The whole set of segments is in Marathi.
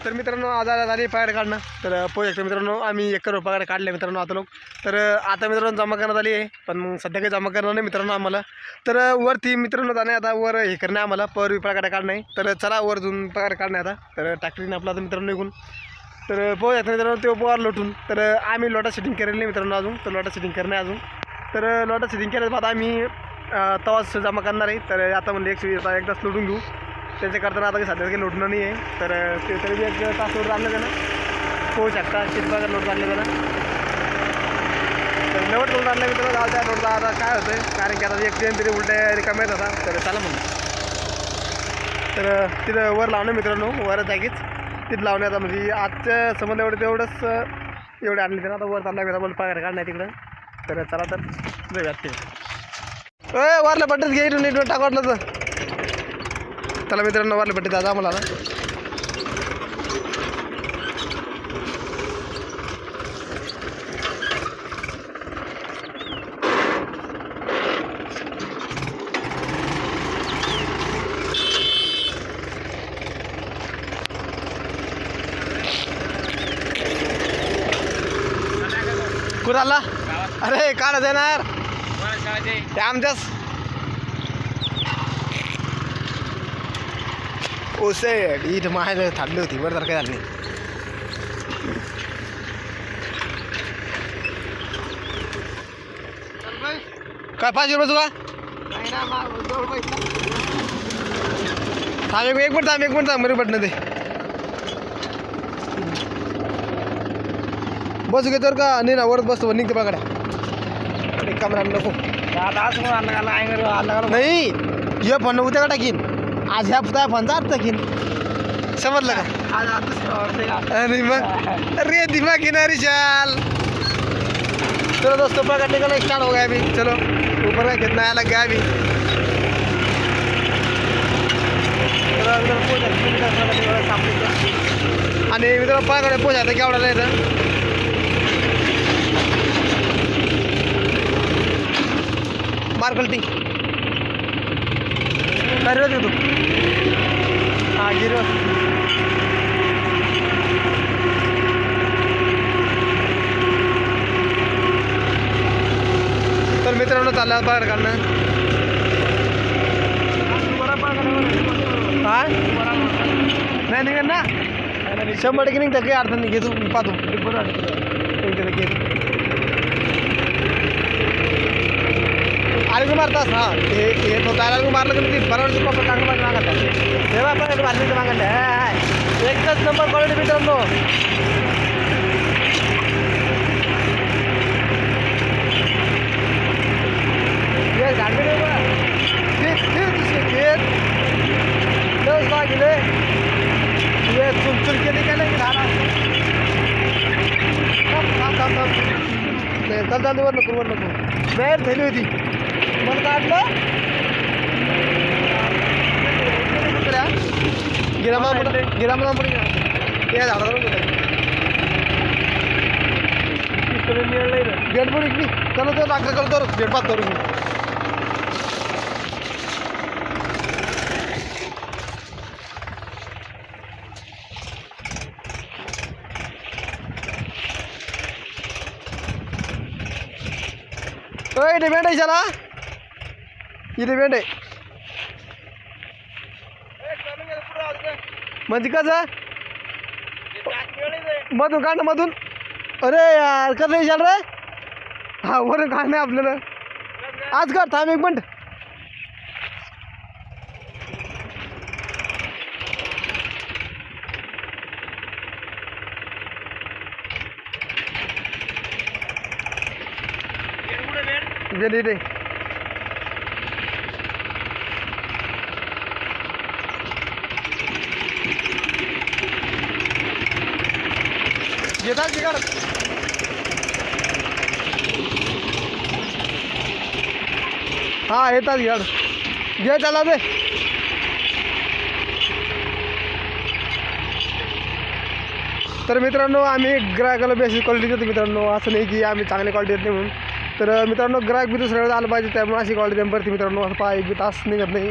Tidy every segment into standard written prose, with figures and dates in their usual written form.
तर मित्रांनो आज झाली पगार काढणं तर पोहोच शकतो मित्रांनो आम्ही 1 करोड पगार काढले मित्रांनो आता लोक तर आता मित्रांनो जमा करण्यात आली आहे पण मग सध्या काही जमा करणार नाही मित्रांनो आम्हाला तर वरती मित्रांनो जाणे आता वर हे करणे आम्हाला पगार काढणं आहे तर चला वर जाऊन पगार काढणे आता तर टाकलीने आपला आता मित्रांनो निघून तर पोहोच शकतो मित्रांनो ते पोहार लोटून तर आम्ही लोटा सेटिंग करेल नाही मित्रांनो अजून तर लोटा सेटिंग करणे अजून तर लोटा सेटिंग केल्यास आता आम्ही तवाच जमा करणार आहे तर आता म्हणजे एकदाच लुटून घेऊ त्याच्या करताना आता काही सध्या काही लोटणं नाही आहे तर ते तरी बी 1 तास लोट आणलं त्यानं पोहू शकता किती पगार लोट आणलं त्यानं तर नवट लोट आणलं मित्रांनो जाऊ त्या लोटचा आता काय होतं आहे कारण की आता एक ट्रेन तरी उलट्या रिकाम्या येत होता तर चला म्हणून तर तिथं वर लावणं मित्रांनो वर जागीच तिथं लावणे आता म्हणजे आजच्या संबंध तेवढंच एवढे आणले त्यानं आता वर चालला मित्रांनो पगार काढणार तिकडं तर चला तर जाऊयात ते वरला पट्टीत घेईल नीट टाक वाटलं तर चला मित्रांनो वारले पट्टी दादा आम्हाला ना कुठं आला अरे काढ देणार ते आमच्याच ओसे इथं माहायला थांबली होती बरं तर काय झालं नाही काय 5 रुपये तुला थांब एक मिनिट थांब मरी पडणं ते बसू घेतो का नाही ना वरच बसतो निघते पगाड्या एक कमरा नको नाही ये फोन उद्या का टाकीन आज ह्या पुता फोनचा अर्थ टाकीन समजलं का अरे मग अरे दिमाग किनारी चाल चलो दोस्तों पगार निकलना स्टार्ट हो गया अभी चलो ऊपर का कितना आया लग गया अभी आणि मित्रांनो पगार पोचायचं केवढा येतं मार्कल्टी काय रे तू हां गिरो तर मित्रांनो चालला पगार काढणं हा नाही निघेल ना 100% निघतं काही अर्थ नाही घेतो पाहतो आलू मारतास हां हे तो आलू मारलं की ती बरोबर पप्पा चांगलं पाहिजे मागत तेव्हा आपण मारली मागत आहे एकच नंबर क्वालिटी मित्रांनो ये झाडे गेले ये चुलचुल केली काय नाही झाडा चल वर नको बाहेर झाली होती मला काढलं गिरामा या झाडावर गेट पण इकली चला तो दाखल करतो गेट पाहतो इथे भेट आहे चला इथे भेट आहे म्हणजे कसं मधून काढणं मधून अरे यार कसं येशाल रे हा वरून काढणं आपल्याला आज काढ थांब 1 मिनिट इथे घेतात की काढ हां येतात घ्याड घे त्याला दे तर मित्रांनो आम्ही ग्राहकाला बेसिक क्वालिटी देतो मित्रांनो असं नाही की आम्ही चांगली क्वालिटी देत नाही म्हणून तर मित्रांनो ग्राहक बी दुसऱ्या वेळेस आलं पाहिजे त्यामुळे अशी क्वालिटी देत मित्रांनो असं पहा 1 बी तास निघत नाही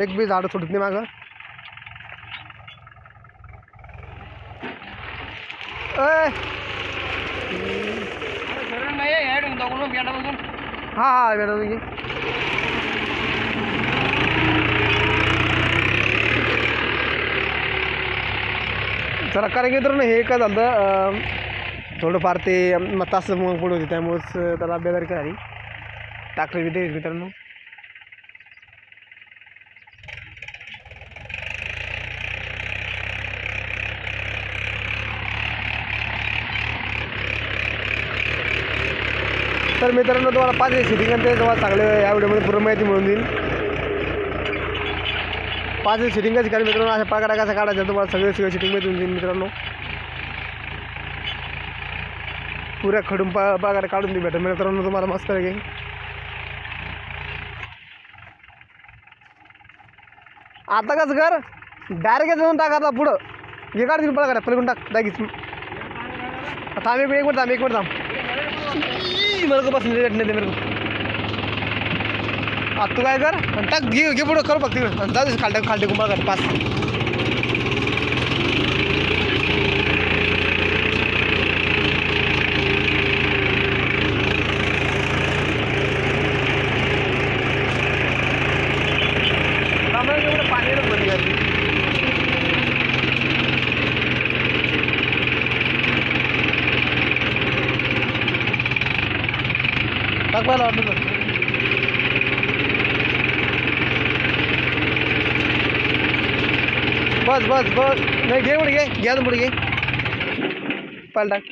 1 बी झाडं सोडत नाही मागं हां हां मॅडम घे. चला कारण की मित्रांनो हे काय झालं थोडंफार ते मग तास मग पुढे होते त्यामुळंच त्याला बेदारी काय झाली टाकलं विदे मित्रांनो. तर मित्रांनो तुम्हाला 5 सेटिंग ते तुम्हाला चांगले या व्हिडिओमध्ये पूर्ण माहिती मिळून देईल. 5 सेटिंगच कारण मित्रांनो अशा प्रकारे कसं काढायचं तुम्हाला सगळे सेटिंग मिळून देईल मित्रांनो. पुऱ्या खडून पगार काढून देईल भेटेल मित्रांनो तुम्हाला मस्त आहे. आता कसं कर डायरेक्ट जाऊन टाक आता पुढं हे काढ दिल पगार पलीकडून टाक दागीच. थांब एक मिनिट थांब मेरे को बस नहीं मेरे को. आता तू काय कर टाक घे पुढं करू बघ तिकडं जाऊ दे खालटे कुंपा कर 5. टाकवायला वाटलं तर बस नाही घे पुढे घ्या पुढे घे पाल टाक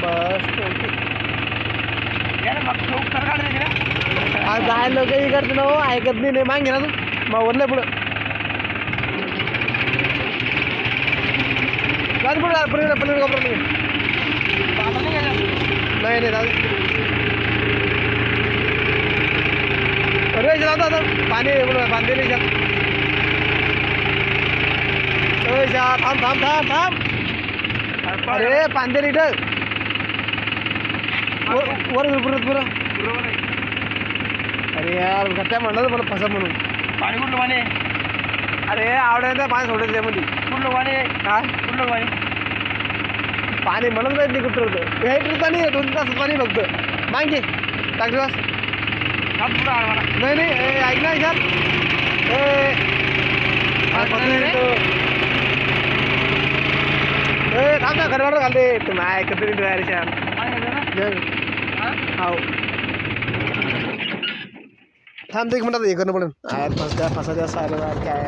बस. आज जायला काही करते ना हो ऐकत नाही मागे ना तू मग वरलं पुढं जाऊ पुढे पलीकडे वापरलं नाही दादा अरे चला आता पाणी बांधले नाही थांब अरे पांदे लिटर वर पुरं अरे यार त्या म्हणलं मला फसा म्हणून पाणी कुठलं पाणी. अरे आवडायचं पाणी सोडायचं त्यामध्ये कुठलं पाणी काय कुठलं पाणी पाणी म्हणत नाही कुठं होतं हे ट्रिप पाणी 2 तास पाणी फक्त मागे टाक दिवस नाही ऐक ना यार थांब ना घरवाडं घालते तुम्ही ऐकत नाही तयार हो थांब 1 मिनिटात हे करणं पडेल फसा द्या सायला काय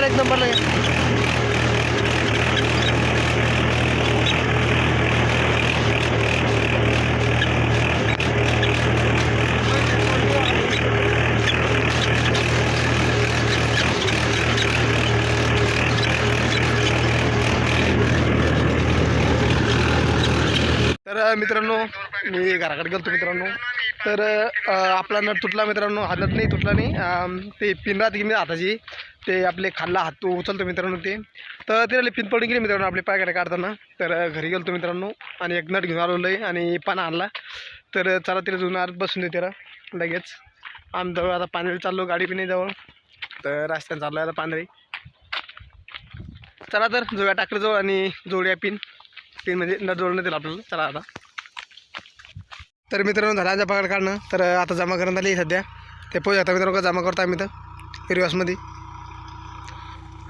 एक नंबर लगे. तर मित्रांनो मी घराकडे गेलो मित्रांनो. तर आपला नट तुटला मित्रांनो. हा नट नाही तुटला नाही ते पिन राहते की मी हाताची ते आपले खाल्ला हात उचलतो मित्रांनो ते तर त्याला पिन पडून गेली मित्रांनो आपले पायकडे काढताना. तर घरी गेलो मित्रांनो आणि एक नट घेऊन आलो आहे आणि पाना आणला. तर चला तिला जुन आत बसून दे त्याला लगेच आमजवळ आता पांढरी चाललो गाडी पिणे जवळ. तर रस्त्यानं चाललो आहे आता पांढरी. चला तर जोड्या टाकलं जवळ आणि जोड्या पिन म्हणजे नट जोडणं दिलं आपल्याला. चला आता तर मित्रांनो झाला पगार काढणं. तर आता जमा करण्यात आली सध्या ते पोहे आता मित्रांनो का जमा करतो आम्ही तर हिरव्यासमध्ये.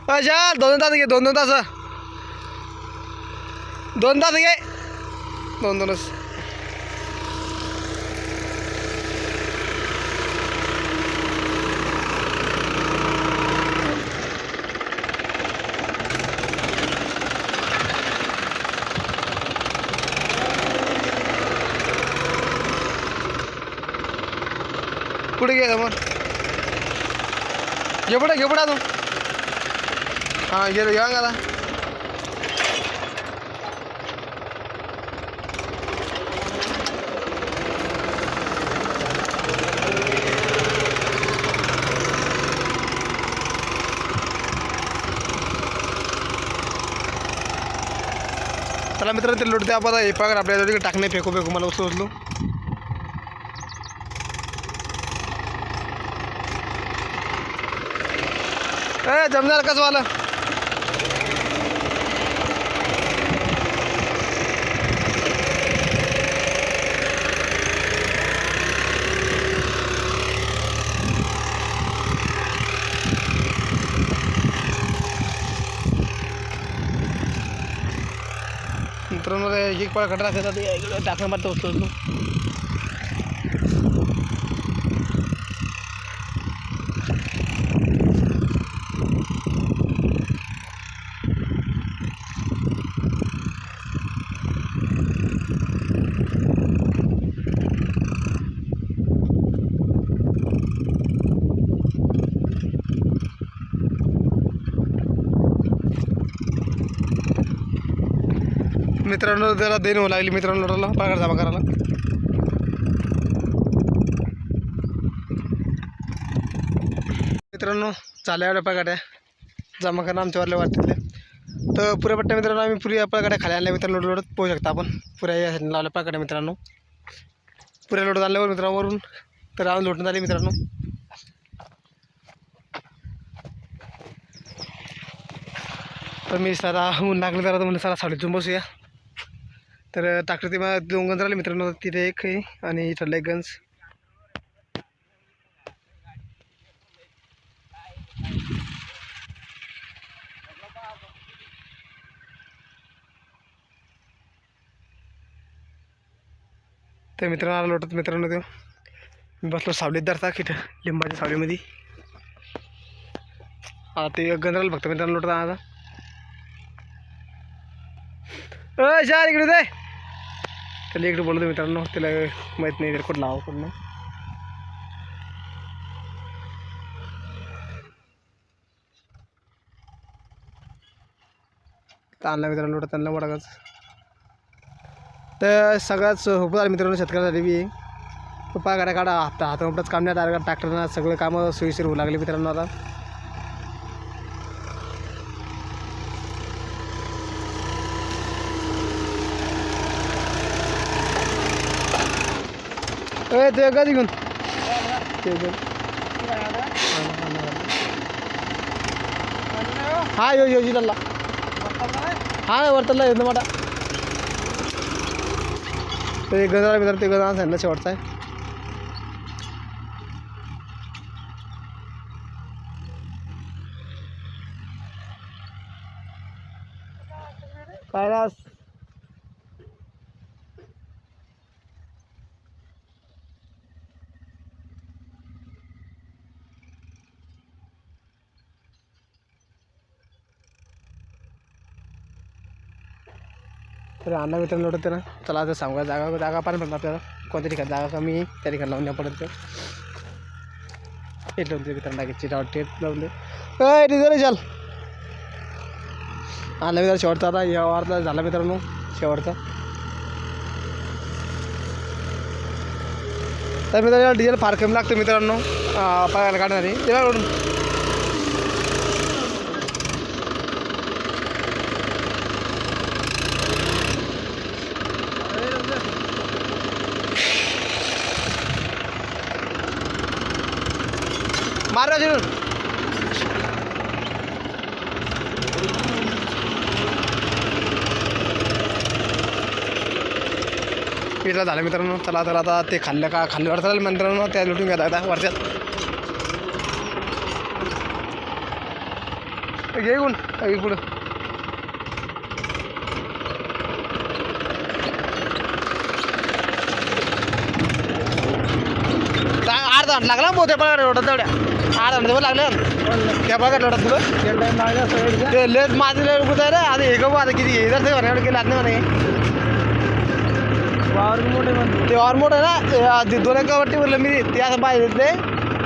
अच्छा 2 तास घे 2 तास 2 तास घे 2 पुढे घे मग घे पुढे तू हां घे घ्या आता चला मित्रांनो ते लोट द्या आपण हे पगार आपल्याला टाकणे फेकू मला उचलू जमणार कसं वाला मित्रांनो एक पाळ कट राहतात टाकणं मारतो उचलतो मित्रांनो त्याला देण होऊ लागली मित्रांनो पगार जमा करायला मित्रांनो चालल्या एवढ्या पगाड्या जमा करणं आमच्यावरल्या वाटते तर पुऱ्या पट्ट्या मित्रांनो आम्ही पुऱ्या पगाड्या खाली आणल्या मित्रांनो लोडत पोहू शकता आपण पुऱ्या या साईडला लावल्या पगाड्या मित्रांनो पुऱ्या लोडत आणल्यावर मित्रांवरून तर राहून लोटून आली मित्रांनो तर मी सारा ऊन लागलं जरा म्हणजे सारा साडेतून बसूया तर टाकलं ते मला 2 गंज राहिले मित्रांनो तिथे एक आहे आणि इथला एक गंज तर मित्रांनो लोटत मित्रांनो ते मी बसलो सावलीत धरता किट लिंबाच्या सावलीमध्ये आता ते गंज राहिलं फक्त मित्रांनो लोटत आता शार इकडे दे त्याला इकडे बोलतो मित्रांनो त्याला माहीत नाही तर कुठं लावा कुठं नाही आणला मित्रांनो त्यांना वडागाच तर सगळ्याच होत आलं मित्रांनो शेतकऱ्यासाठी बी पप्पा गाड्या काढा हातामोपटाच काम नाही आता ट्रॅक्टरना सगळे कामं सोयीशीर होऊ लागले मित्रांनो आता ते कधी घेऊन हा यो जिल्हा हा वर्तनला येतो मोठा ते गंजाला मित्रांनो ते गंजा सांगितलं शेवटचा आहे काय रास तर अण्णा मित्रांनो लोटते ना चला आता सांगा जागा पाणी पडणार आपल्याला कोणत्या ठिकाणी जागा कमी आहे त्या ठिकाणी लावून द्या पडत टेट लावून दे मित्रांनो टाकीची टेट लावून दे डिझेल चाल आणला मित्रांनो शेवटचा आता या वारला झाला मित्रांनो शेवटचा तर मित्रांनो डिझेल फार कमी लागतं मित्रांनो पायाला काढणारी तेव्हा काढून मारा जरूर पिठला झालं मित्रांनो चला तर आता ते खाल्ल्यावर चालेल मित्रांनो त्या लुटून घ्या आता वरच्यात घे गुण पुढं अर्धा लागला मोठ्या पगार एवढं तेवढ्या अर्धा पण लागलं त्या पगार एवढा तुला ते लेस माझं लेट कुठं आहे रे आता हे गहू आता किती इधर ते एवढं केलं नाही म्हणे मोठे म्हणते ते और मोठं आहे ना 2 एकरवरती बोललं मी ते असं पाहिजे ते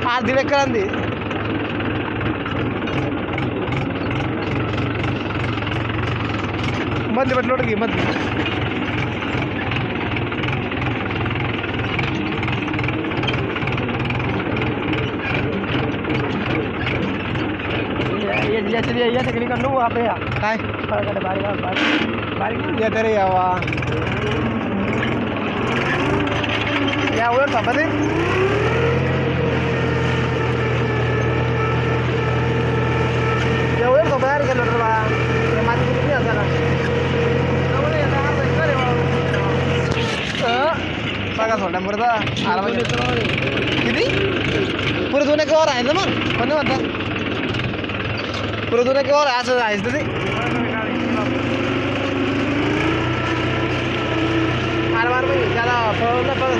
8-1.5 एकर आणते मधली पण लोट घे मधली या तिकडे कर लो आपल्या काय बारीक येते रे यावा यावर थांबा रे एवढं सोबत गेलो तुला माझी किती असा बघा सोडा पुरता आराम किती पुरे दोन एकावर आहे ना मग कोणी म्हणतात पुरे दोन एकावर आहे असं आहेच ते मार मार नाही त्याला पळवलं बघ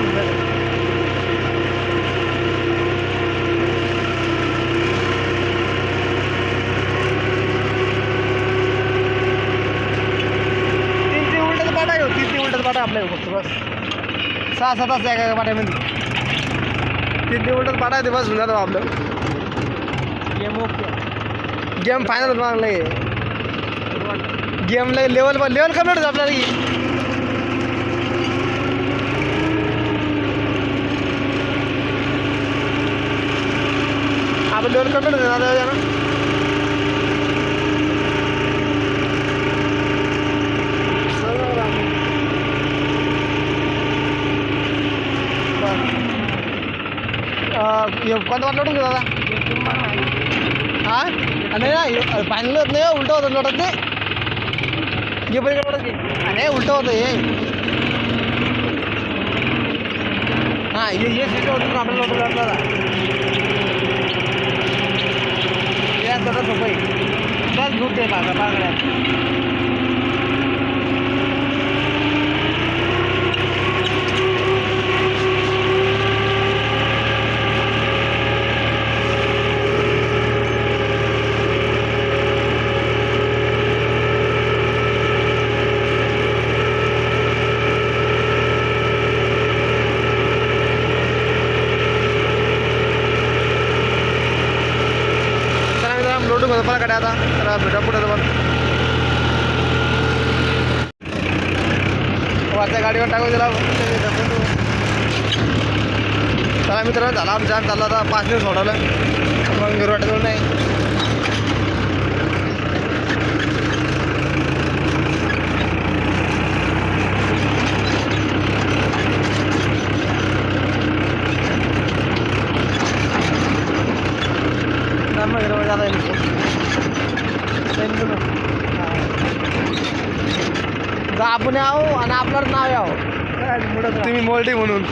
तीन उलटच पाटा आपल्या फक्त बस 6-7 तास एका पाट्यामध्ये 3 उलटच पाटा ते बस होऊन जातो आपलं गेम फायनल होत मागलं गेम लेवल कम्प्लीट होतं आपल्याला आपण लेवल कम्प्लीट होतं ना कोणता वाट लोटून घेऊ दादा हां नाही ना फायनल होत नाही उलटं होतं लोटत नाही घे बरं लोटत नाही उलटं होतं हे हां हे सीट होतं आपल्याला लोटून लोटला या तसं सोपं बस झूट दे पागड्या लोटून घेतो मला कडे आता तर भेटा पुढे पण वरच्या गाडीवर टाकून दिला चला मित्रांनो झाला आमच्या जाम चालला आता 5 दिवस सोडवलं मग घर वाटत नाही आपण याव आणि आपलं नाव याव तुम्ही मोल्टी म्हणून